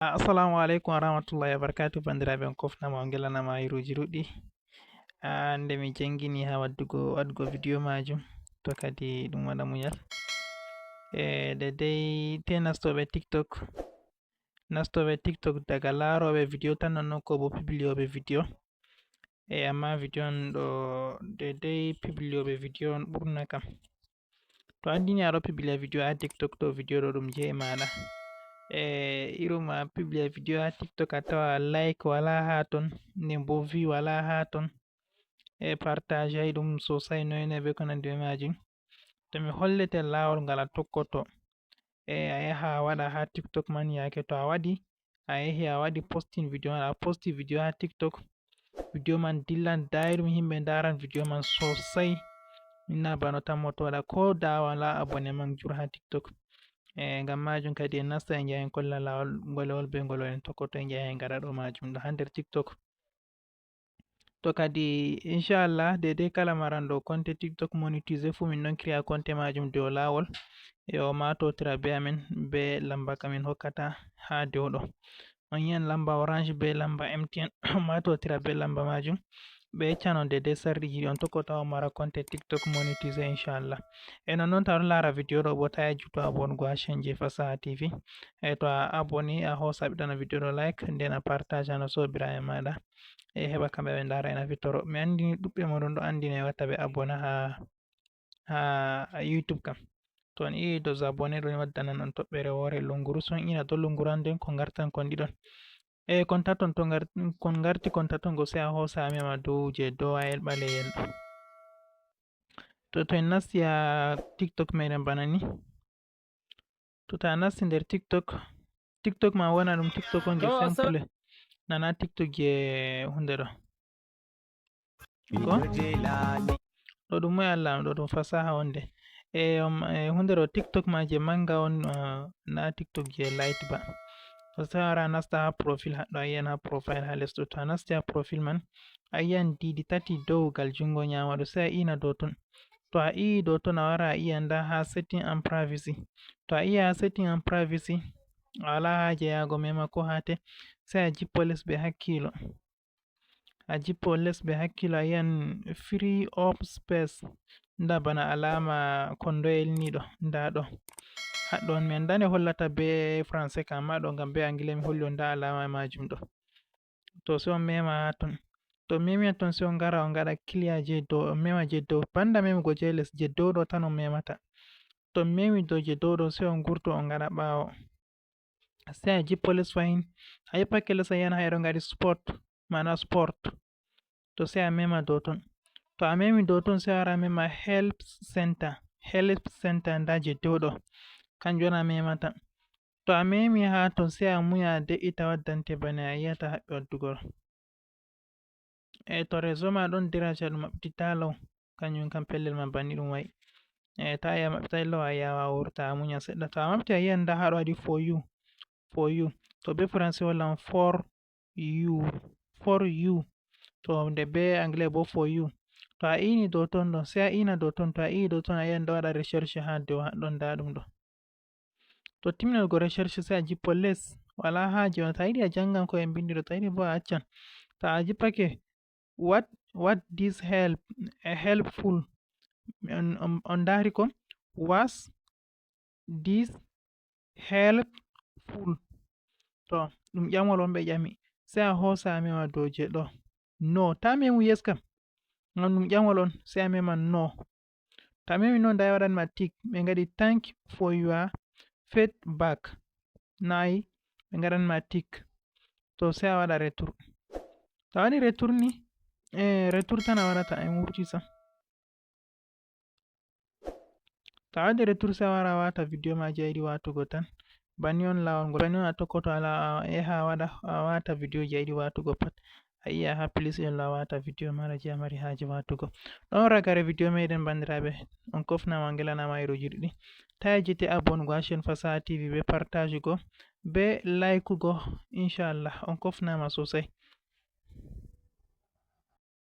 Assalamu alaikum warahmatullahi wabarakatuh bandiraɓe on kofnama on gelanama hayruji ɗuɗɗi nde mi jangini ha waɗugo video majum to kadi ɗum waɗa munyal dedai te nastoɓe tiktok daga laroɓe video tan nonnon ko bo pibliyoɓe video amma video on ɗo dedai pibliyoɓe video on ɓurna kam. To andini aɗo pibliya video ha tiktok ɗo video ɗo ɗum je maɗa iruma pibliya video ha tiktok a tawa like wala ha ton nden bo view wala ha ton partage ai ɗum sosai noyne be ko nandi be majum. To mi hollete lawol ngal a tokkoto a yaha waɗa ha tiktok man, yake to a waɗi a yahi a waɗi posting video man, a posti video ha tiktok, video man dillan dairum himɓe daran video man sosai na bano tan mo to waɗa ko da wala abone man jur ha tiktok. Ngam majum kadi en nasta en jaha en kolla lawol ngolewol be ngolewol en tokkoto en jaha en gaɗa ɗo majum ɗo ha nder tiktok. To kadi inchallah dedai kala maranɗo konte tiktok monetize fu min ɗon kriya konte majum dow lawol o matotira be amin be lamba kamin hokkata ha dow ɗo. On yi'an lamba orange be lamba MTN matotira be lamba majum ɓe yeccan on dedai sarɗiji on tokkota on mara konte tiktok monetize inchallah. Nonnon to aɗo lara video ɗo bo ta yejjuto abongo ha chaine fasaha tv to a aboni a hosa a ɓiɗana video ɗo like nden a partage no sobiraɓe maɗa heɓa kamɓe ɓe ndara en ha fitoro. Mi andini ɗuɓɓe moɗon ɗo andina e watta ɓe abona ha youtube kam. To on ii dow abone ɗo waddanan on toɓɓere wore lunguru son ina to lunguru nden ko gartan kon ɗiɗon kon taton to kon garti kon taton go sai a hosa a mema dow je dowayel ɓaleyel ɗo. To en nasti ha tiktok meɗen bana ni, to ta nasti nder tiktok ma wona ɗum tiktok on je simple nana tiktok je hunde ɗo ko ɗo ɗum moy Allah am ɗo ɗum fasaha wonde hunde ɗo tiktok ma je manga on na tiktok je light ba. To sai wara nasta ha profile haɗɗo a yi'an ha profile ha les ɗo, to a nasti ha profile man a yi'an didi tati dowgal jungo nyamo ɗo sai a ina dow ton. To a ii dow ton a wara a iya nda ha setting and privacy, to a iya ha setting and privacy a wala haje yago mema ko hate sai a jippo les be hakkilo, a jippo les be hakkilo a yi'an free of space nda bana alama kondoyel ni ɗo nda ɗo haɗɗo on mi anda ne hollata be français kam amma ɗo ngam be anglais mi holli on nda alama majum ɗo. To sai on mema ha ton, to memi ha ton sai on ngara on gaɗa clear je dow, on mema je dow banda memugo je les, je dow ɗo tan on memata. To on memi dow je dow ɗo sai on gurto on gaɗa ɓawo sai a jippo les fahin a yippake les a yi'an ha ɗo ngaɗi sport mana sport, to sai a mema dow ton. To a memi dow ton sai a wara mema help center nda je dow ɗo kanjum on a memata. To a memi ha ton sai a muya de'ita waddante bane a yiyata haɓɓe waddugo to réseau ma ɗon diraja ɗum maɓɓititta law kanjum kam pellel man banni ɗum wa'i ta ya maɓɓitai law a yawa a wurta a munya seɗɗa. To a maɓɓiti a yi'an nda haɗo waɗi for you to be français hollan for you to nde be anglais bo for you. To a ini dow ton ɗo sai a ina dow ton, to a ii dow ton a yi'an nda waɗa recherche ha dow haɗɗon nda ɗum ɗo. To timminugo recherche sai a jippo les wala haje on ta yiɗi a jangan ko en bindi ɗo, ta yiɗi bo a accan. To a jippake what this helpful on dari ko was this helpful, to ɗum ƴamol on ɓe ƴami sai a hosa a mema dow je ɗo no, ta memu yes kam ngam ɗum ƴamol on, sai a mema no. To a memi no nda waɗan ma tick ɓe ngaɗi thank for your feedback nayi ɓe ngaɗan ma tick, to sai a waɗa retour. To a waɗi retour ni retour tan a waɗata en wurti sam. To a waɗi retour sai a wara wata video ma je a yiɗi watugo tan banni on lawol ngol, banni on a tokkoto a yaha a wata video je a yiɗi watugo pat a iya ha please a wata video mara je a mari haje watugo. ɗon ragare video meɗen bandiraɓe on kofnama on gelanama hayruji ɗuɗɗi, ta yejjite abongo ha chaine fasaha tv be partage go be like go inchallah on kofnama sosai.